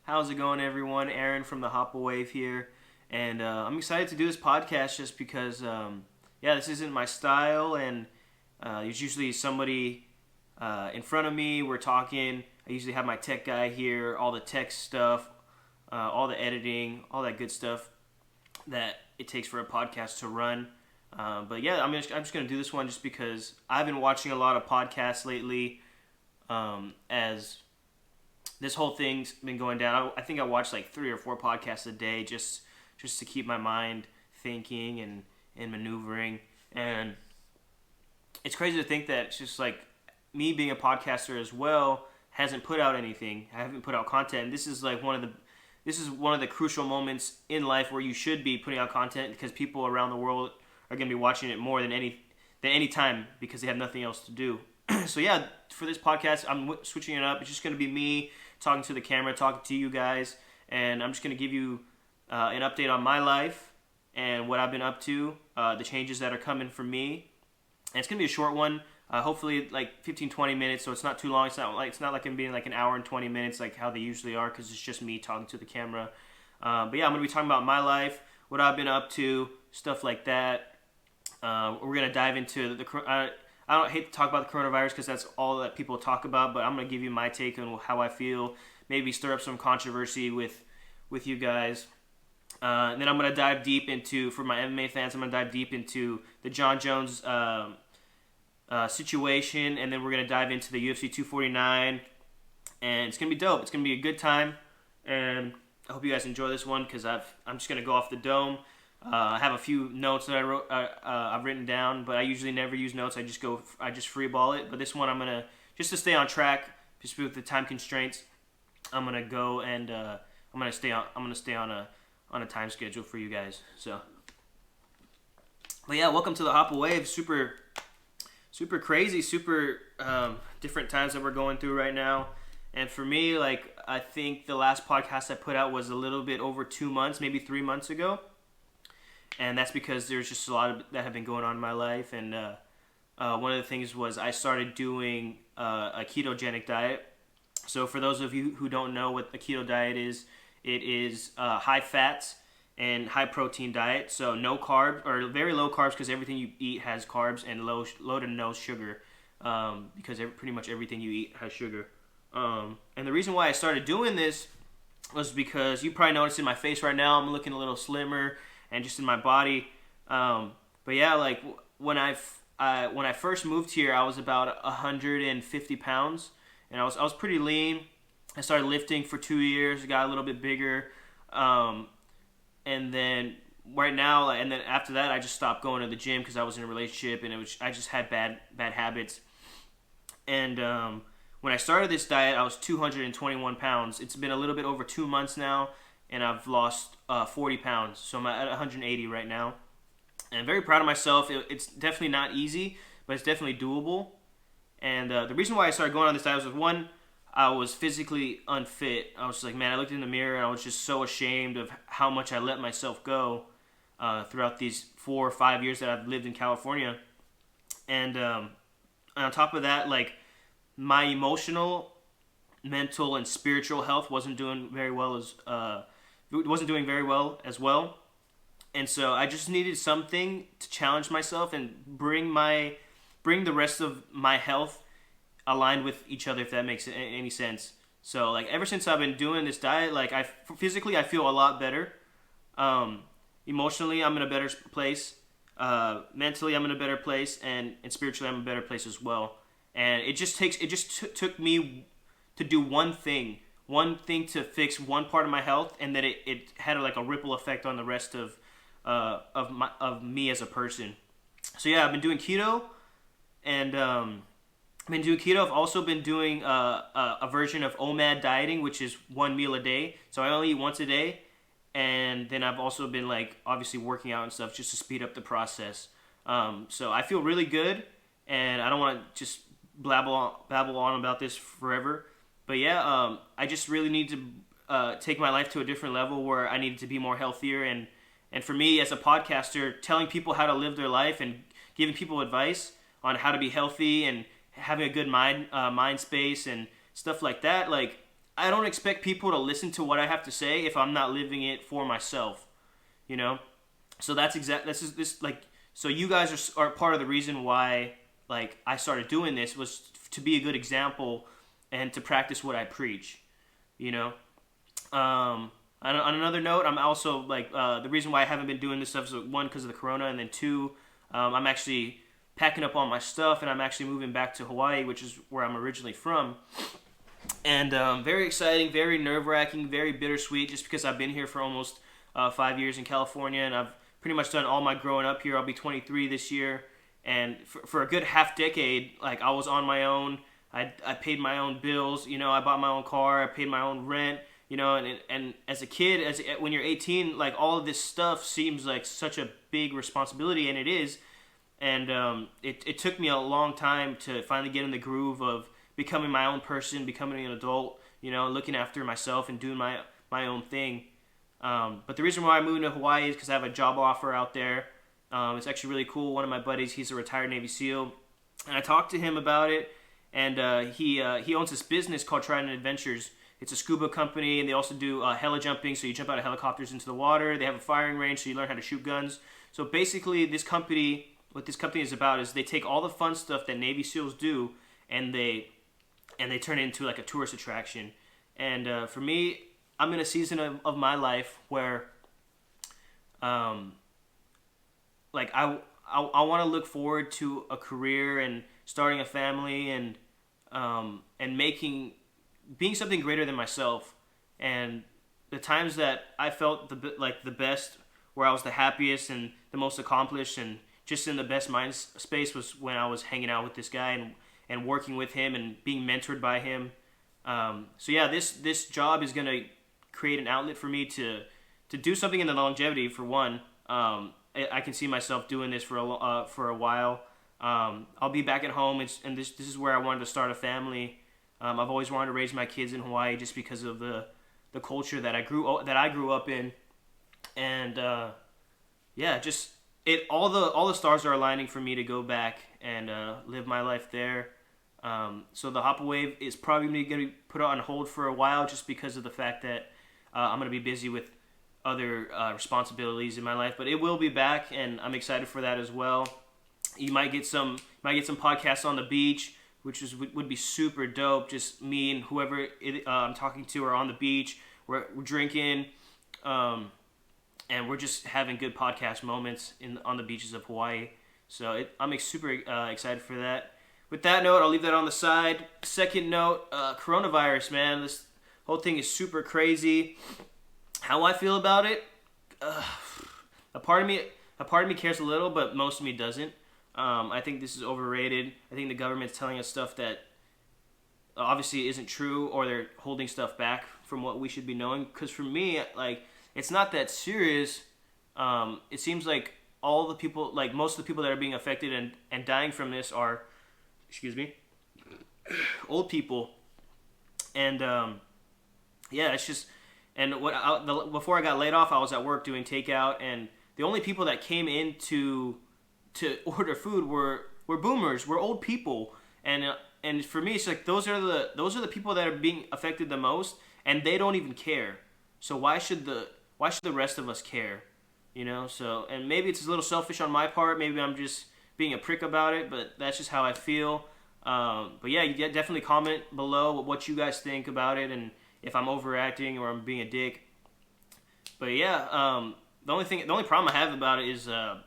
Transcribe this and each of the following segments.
How's it going, everyone? Aaron from the Hapa here, and I'm excited to do this podcast just because, this isn't my style, and there's usually somebody in front of me. We're talking. I usually have my tech guy here, all the tech stuff, all the editing, all that good stuff that it takes for a podcast to run. I'm just gonna do this one just because I've been watching a lot of podcasts lately. As this whole thing's been going down, I think I watch like 3 or 4 podcasts a day just to keep my mind thinking and maneuvering. And it's crazy to think that it's just like me being a podcaster as well hasn't put out anything. I haven't put out content. This is one of the crucial moments in life where you should be putting out content because people around the world are going to be watching it more than any time because they have nothing else to do. So yeah, for this podcast, I'm switching it up. It's just going to be me talking to the camera, talking to you guys, and I'm just going to give you an update on my life and what I've been up to, the changes that are coming for me. And it's going to be a short one, hopefully like 15-20 minutes, so it's not too long. It's not like I'm being like an hour and 20 minutes like how they usually are because it's just me talking to the camera. But yeah, I'm going to be talking about my life, what I've been up to, stuff like that. We're going to dive into I don't hate to talk about the coronavirus because that's all that people talk about, but I'm going to give you my take on how I feel, maybe stir up some controversy with you guys. And then I'm going to dive deep into, for my MMA fans, I'm going to dive deep into the John Jones situation, and then we're going to dive into the UFC 249, and it's going to be dope. It's going to be a good time, and I hope you guys enjoy this one because I'm just going to go off the dome. I have a few notes that I've written down, but I usually never use notes. I just freeball it. But this one, I'm gonna just to stay on track, just with the time constraints. I'm gonna go and I'm gonna stay on a time schedule for you guys. So, but yeah, welcome to the Hapa Wave. Super crazy, super different times that we're going through right now. And for me, like I think the last podcast I put out was a little bit over 2 months, maybe 3 months ago. And that's because there's just a lot that have been going on in my life. And one of the things was I started doing a ketogenic diet. So for those of you who don't know what a keto diet is, it is high fats and high protein diet. So no carbs, or very low carbs, because everything you eat has carbs, and low to no sugar, because pretty much everything you eat has sugar. And the reason why I started doing this was because you probably noticed in my face right now, I'm looking a little slimmer, and just in my body. But yeah, like when I first moved here, I was about 150 pounds, and I was pretty lean. I started lifting for 2 years, got a little bit bigger, and then right now, and then after that, I just stopped going to the gym because I was in a relationship, and I just had bad habits. And when I started this diet, I was 221 pounds. It's been a little bit over 2 months now, and I've lost 40 pounds. So I'm at 180 right now. And I'm very proud of myself. It's definitely not easy, but it's definitely doable. And the reason why I started going on this diet was, one, I was physically unfit. I was like, man, I looked in the mirror and I was just so ashamed of how much I let myself go throughout these 4 or 5 years that I've lived in California. And on top of that, like my emotional, mental, and spiritual health wasn't doing very well as well. And so I just needed something to challenge myself and bring the rest of my health aligned with each other, if that makes any sense. So like ever since I've been doing this diet, like physically I feel a lot better. Emotionally I'm in a better place. Mentally I'm in a better place, and spiritually I'm in a better place as well. And it just took me to do one thing to fix one part of my health, and that it had like a ripple effect on the rest of me as a person. So yeah, I've been doing keto, and I've also been doing a version of OMAD dieting, which is 1 meal a day. So I only eat once a day, and then I've also been like obviously working out and stuff just to speed up the process. So I feel really good, and I don't want to just babble on about this forever. But yeah, I just really need to take my life to a different level where I need to be more healthier. And for me as a podcaster, telling people how to live their life and giving people advice on how to be healthy and having a good mind space and stuff like that, like I don't expect people to listen to what I have to say if I'm not living it for myself, you know. So that's exact. This like. So you guys are part of the reason why like I started doing this was to be a good example and to practice what I preach, you know. On another note, I'm also like the reason why I haven't been doing this stuff is one because of the corona, and then two, I'm actually packing up all my stuff and I'm actually moving back to Hawaii, which is where I'm originally from. And very exciting, very nerve wracking, very bittersweet, just because I've been here for almost 5 years in California, and I've pretty much done all my growing up here. I'll be 23 this year, and for a good half decade, like I was on my own. I paid my own bills, you know. I bought my own car. I paid my own rent, you know. And as a kid, when you're 18, like all of this stuff seems like such a big responsibility, and it is. And it took me a long time to finally get in the groove of becoming my own person, becoming an adult, you know, looking after myself and doing my own thing. But the reason why I moved to Hawaii is because I have a job offer out there. It's actually really cool. One of my buddies, he's a retired Navy SEAL, and I talked to him about it. And he owns this business called Trident Adventures. It's a scuba company, and they also do heli jumping, so you jump out of helicopters into the water. They have a firing range, so you learn how to shoot guns. So basically, what this company is about is they take all the fun stuff that Navy SEALs do, and they turn it into like a tourist attraction. And for me, I'm in a season of my life where, like I want to look forward to a career and starting a family and being something greater than myself. And the times that I felt the best, where I was the happiest and the most accomplished and just in the best mind space, was when I was hanging out with this guy and working with him and being mentored by him. So yeah, this job is gonna create an outlet for me to do something in the longevity. For one, I can see myself doing this for a while. I'll be back at home, and this is where I wanted to start a family. I've always wanted to raise my kids in Hawaii just because of the culture that I grew up in, and yeah, just all the stars are aligning for me to go back and live my life there. So the Hapa Wave is probably going to be put on hold for a while, just because of the fact that I'm going to be busy with other responsibilities in my life. But it will be back, and I'm excited for that as well. You might get some podcasts on the beach, which would be super dope. Just me and whoever I'm talking to are on the beach. We're drinking, and we're just having good podcast moments on the beaches of Hawaii. So I'm super excited for that. With that note, I'll leave that on the side. Second note, coronavirus, man. This whole thing is super crazy. How I feel about it, a part of me cares a little, but most of me doesn't. I think this is overrated. I think the government's telling us stuff that obviously isn't true, or they're holding stuff back from what we should be knowing. Because for me, like, it's not that serious. It seems like all the people, like most of the people that are being affected and dying from this are, old people. And yeah, it's just, and before I got laid off, I was at work doing takeout, and the only people that came in to order food were boomers, were old people, and for me, it's like those are the people that are being affected the most, and they don't even care. So why should the rest of us care? You know. So, and maybe it's a little selfish on my part. Maybe I'm just being a prick about it, but that's just how I feel. But yeah, you definitely comment below what you guys think about it, and if I'm overacting or I'm being a dick. But yeah, the only problem I have about it is I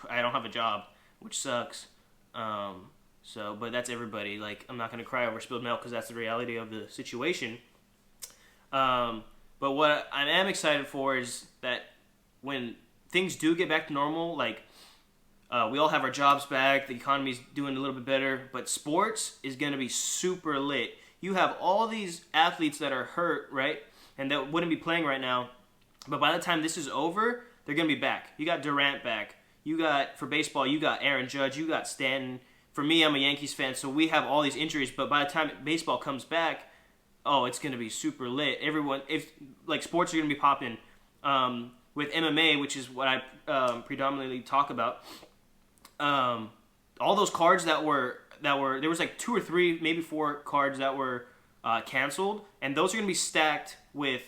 don't have a job, which sucks. But that's everybody. Like, I'm not gonna cry over spilled milk, because that's the reality of the situation. But what I am excited for is that when things do get back to normal, like we all have our jobs back, the economy's doing a little bit better, but sports is gonna be super lit. You have all these athletes that are hurt, right, and that wouldn't be playing right now, but by the time this is over, they're gonna be back. You got Durant back. For baseball, you got Aaron Judge, you got Stanton. For me, I'm a Yankees fan, so we have all these injuries, but by the time baseball comes back, oh, it's going to be super lit. Sports are going to be popping. With MMA, which is what I predominantly talk about, all those cards that were, there was like 2 or 3, maybe 4 cards that were canceled, and those are going to be stacked with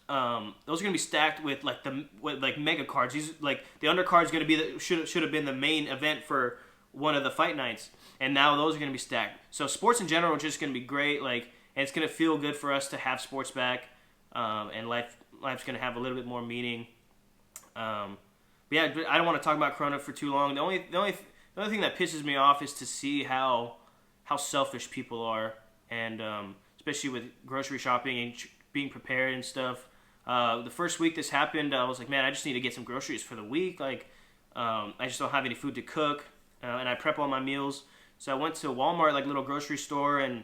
like mega cards. These like the undercard is going to be should have been the main event for one of the fight nights, and now those are going to be stacked. So sports in general are just going to be great. Like, and it's going to feel good for us to have sports back, and life's going to have a little bit more meaning. But yeah, I don't want to talk about Corona for too long. The only thing that pisses me off is to see how selfish people are, and especially with grocery shopping and being prepared and stuff. The first week this happened, I was like, man, I just need to get some groceries for the week. Like, I just don't have any food to cook, and I prep all my meals. So I went to Walmart, like little grocery store, and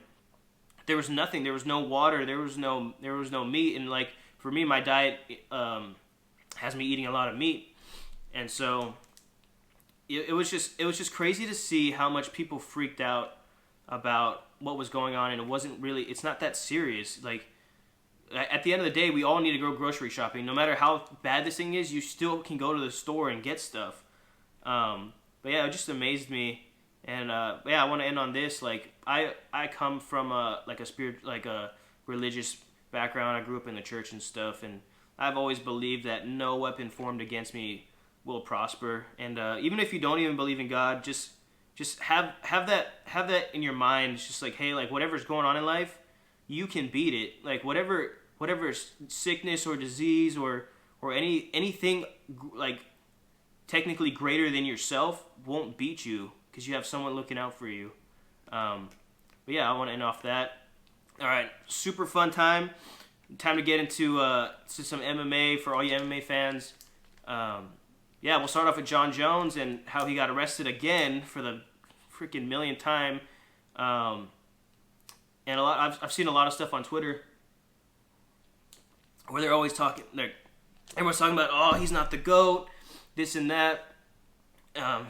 there was nothing. There was no water. There was no meat. And like for me, my diet has me eating a lot of meat, and so it was just crazy to see how much people freaked out about what was going on, and it's not that serious. Like, at the end of the day, we all need to go grocery shopping. No matter how bad this thing is, you still can go to the store and get stuff. But yeah, it just amazed me. And yeah, I want to end on this. Like, I come from a religious background. I grew up in the church and stuff, and I've always believed that no weapon formed against me will prosper. And even if you don't even believe in God, just have that in your mind. It's just like, hey, like whatever's going on in life, you can beat it. Like whatever sickness or disease or anything like technically greater than yourself won't beat you, because you have someone looking out for you. But yeah, I want to end off that. All right, super fun time. Time to get into some MMA for all you MMA fans. Yeah, we'll start off with John Jones and how he got arrested again for the freaking millionth time. And I've seen a lot of stuff on Twitter where they're always talking, everyone's talking about, oh, he's not the GOAT, this and that.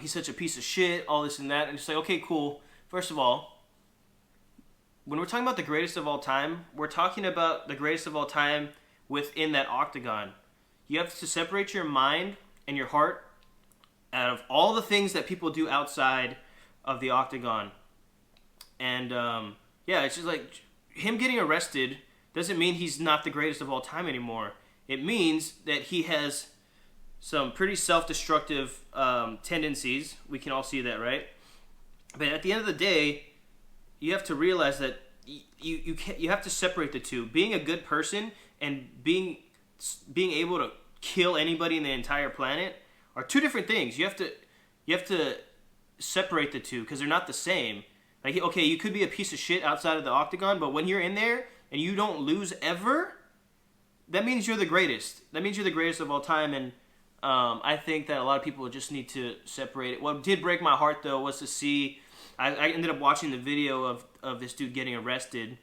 He's such a piece of shit, all this and that. And it's like, okay, cool. First of all, when we're talking about the greatest of all time, we're talking about the greatest of all time within that octagon. You have to separate your mind and your heart out of all the things that people do outside of the octagon. And yeah, it's just like him getting arrested doesn't mean he's not the greatest of all time anymore. It means that he has some pretty self-destructive tendencies. We can all see that, right? But at the end of the day, you have to realize that you have to separate the two. Being a good person and being able to kill anybody in the entire planet are two different things. You have to separate the two, because they're not the same. Like, okay, you could be a piece of shit outside of the octagon, but when you're in there and you don't lose ever, that means you're the greatest. That means you're the greatest of all time. And I think that a lot of people just need to separate it. What did break my heart, though, was to see, I ended up watching the video of this dude getting arrested,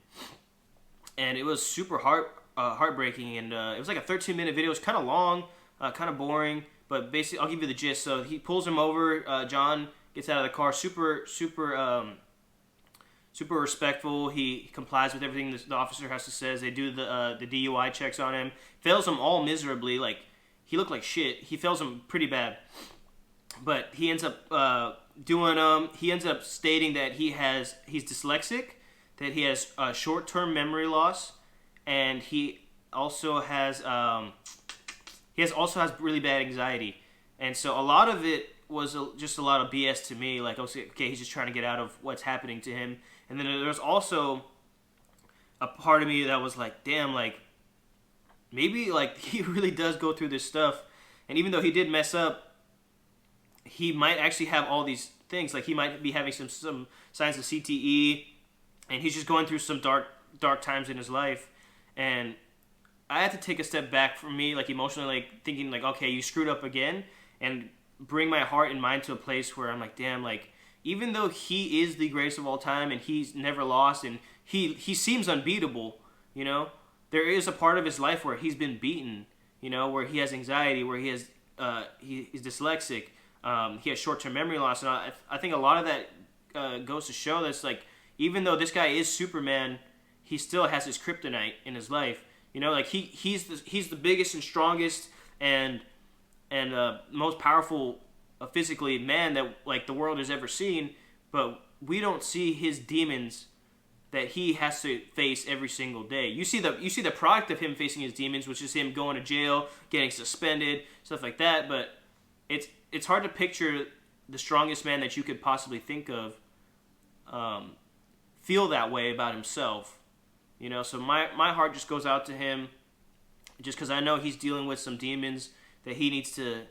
and it was super heartbreaking. And it was like a 13-minute video. It was kind of long, kind of boring, but basically, I'll give you the gist. So he pulls him over. John gets out of the car, super respectful. He complies with everything the officer has to say. They do the DUI checks on him. Fails them all miserably. Like, he looked like shit. He fails them pretty bad. But he ends up doing them. He ends up stating that he's dyslexic, that he has short-term memory loss, and he also has really bad anxiety. And so a lot of it was just a lot of BS to me. Like, okay, he's just trying to get out of what's happening to him. And then there's also a part of me that was like, damn, like, maybe, like, he really does go through this stuff. And even though he did mess up, he might actually have all these things. Like, he might be having some signs of CTE, and he's just going through some dark times in his life. And I had to take a step back from me, like, emotionally, like, thinking, like, okay, you screwed up again, and bring my heart and mind to a place where I'm like, damn, like, even though he is the greatest of all time and he's never lost and he seems unbeatable, you know, there is a part of his life where he's been beaten, you know, where he has anxiety, where he has he's dyslexic, he has short-term memory loss, and I think a lot of that goes to show that's like, even though this guy is Superman, he still has his kryptonite in his life, you know, like he's the biggest and strongest and most powerful physically man that, like, the world has ever seen, but we don't see his demons that he has to face every single day. You see the product of him facing his demons, which is him going to jail, getting suspended, stuff like that. But it's hard to picture the strongest man that you could possibly think of feel that way about himself. You know, so my heart just goes out to him, just because I know he's dealing with some demons that he needs to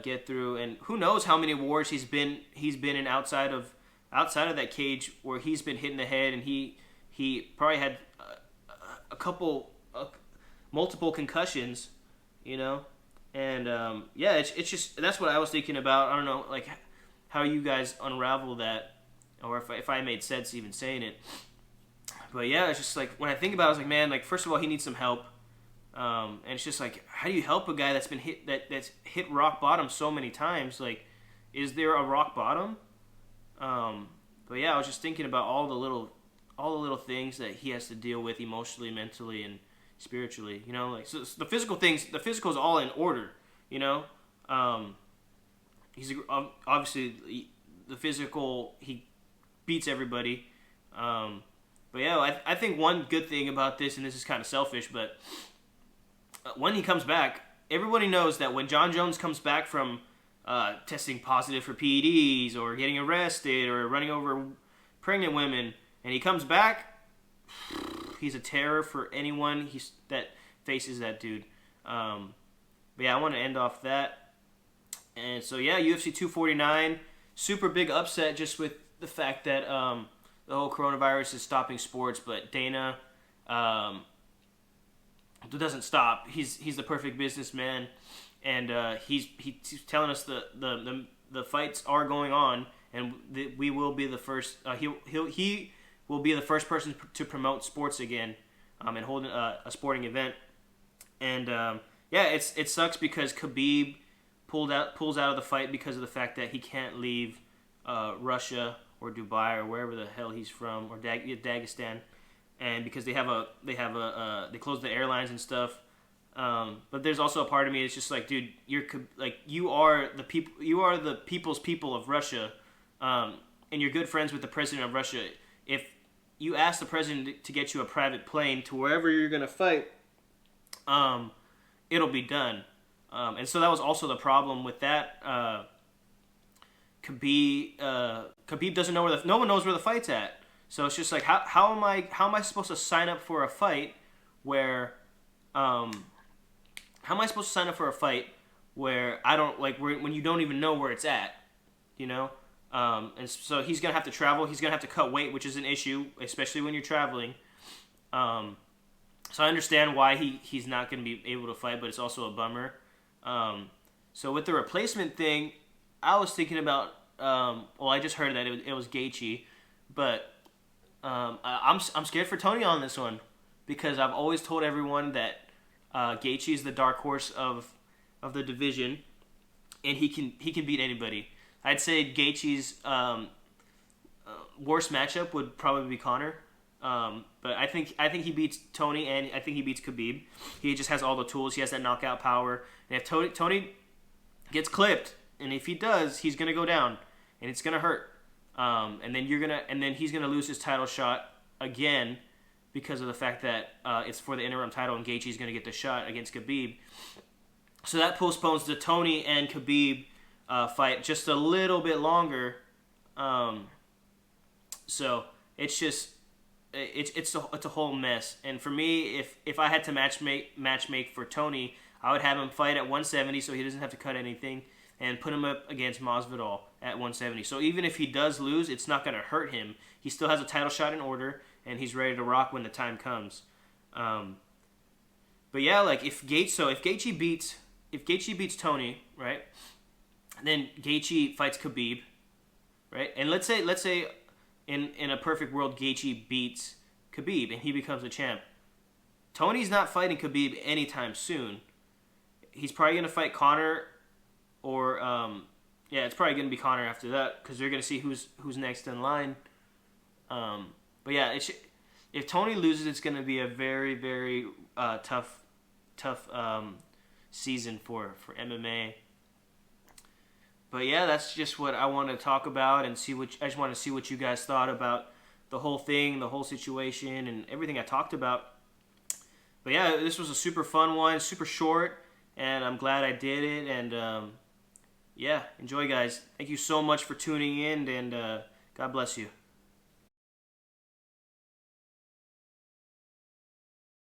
get through, and who knows how many wars he's been in outside of that cage, where he's been hit in the head, and he probably had multiple concussions, you know, and yeah, it's just, that's what I was thinking about. I don't know, like, how you guys unravel that, or if I made sense even saying it. But yeah, it's just like, when I think about it, I was like, man, like, first of all, he needs some help. And it's just like, how do you help a guy that's been that's hit rock bottom so many times? Like, is there a rock bottom? But yeah, I was just thinking about all the little things that he has to deal with emotionally, mentally, and spiritually. You know, like, so the physical things, the physical is all in order. You know, he's obviously the physical, he beats everybody. But yeah, I think one good thing about this, and this is kind of selfish, but when he comes back, everybody knows that when John Jones comes back from testing positive for PEDs, or getting arrested, or running over pregnant women, and he comes back, he's a terror for anyone that faces that dude. But yeah, I want to end off that. And so yeah, UFC 249, super big upset, just with the fact that the whole coronavirus is stopping sports, but Dana doesn't stop. He's the perfect businessman, and he's telling us the fights are going on, and we will be the first. He will be the first person to promote sports again, and hold a sporting event. And yeah, it sucks because Khabib pulls out of the fight because of the fact that he can't leave Russia or Dubai or wherever the hell he's from, or Dagestan, and because they closed the airlines and stuff. But there's also a part of me that's just like, dude, you are the people's people of Russia, and you're good friends with the president of Russia. If you ask the president to get you a private plane to wherever you're gonna fight, it'll be done. And so that was also the problem with that. Khabib doesn't know no one knows where the fight's at. So it's just like, how am I supposed to sign up for a fight where how am I supposed to sign up for a fight where I don't when you don't even know where it's at, you know? And so he's gonna have to travel. He's gonna have to cut weight, which is an issue, especially when you're traveling. So I understand why he's not gonna be able to fight, but it's also a bummer. So with the replacement thing, I was thinking about, I just heard that it was Gaethje, but I'm scared for Tony on this one, because I've always told everyone that Gaethje is the dark horse of the division, and he can beat anybody. I'd say Gaethje's worst matchup would probably be Conor, but I think he beats Tony, and I think he beats Khabib. He just has all the tools. He has that knockout power, and if Tony gets clipped, and if he does, he's gonna go down, and it's gonna hurt. And then he's gonna lose his title shot again, because of the fact that it's for the interim title, and Gaethje's gonna get the shot against Khabib. So that postpones the Tony and Khabib fight just a little bit longer. So it's just it's a whole mess. And for me, if I had to matchmake for Tony, I would have him fight at 170, so he doesn't have to cut anything, and put him up against Masvidal at 170. So even if he does lose, it's not going to hurt him. He still has a title shot in order, and he's ready to rock when the time comes. But yeah, like if Gaethje beats Tony, right? Then Gaethje fights Khabib, right? And let's say in a perfect world, Gaethje beats Khabib and he becomes the champ. Tony's not fighting Khabib anytime soon. He's probably going to fight Conor, or it's probably going to be Conor after that, because they're going to see who's next in line. But yeah, if Tony loses, it's going to be a very, very tough season for MMA. But yeah, that's just what I want to talk about, and I just want to see what you guys thought about the whole thing, the whole situation, and everything I talked about. But yeah, this was a super fun one, super short, and I'm glad I did it. And yeah, enjoy, guys. Thank you so much for tuning in, and God bless you.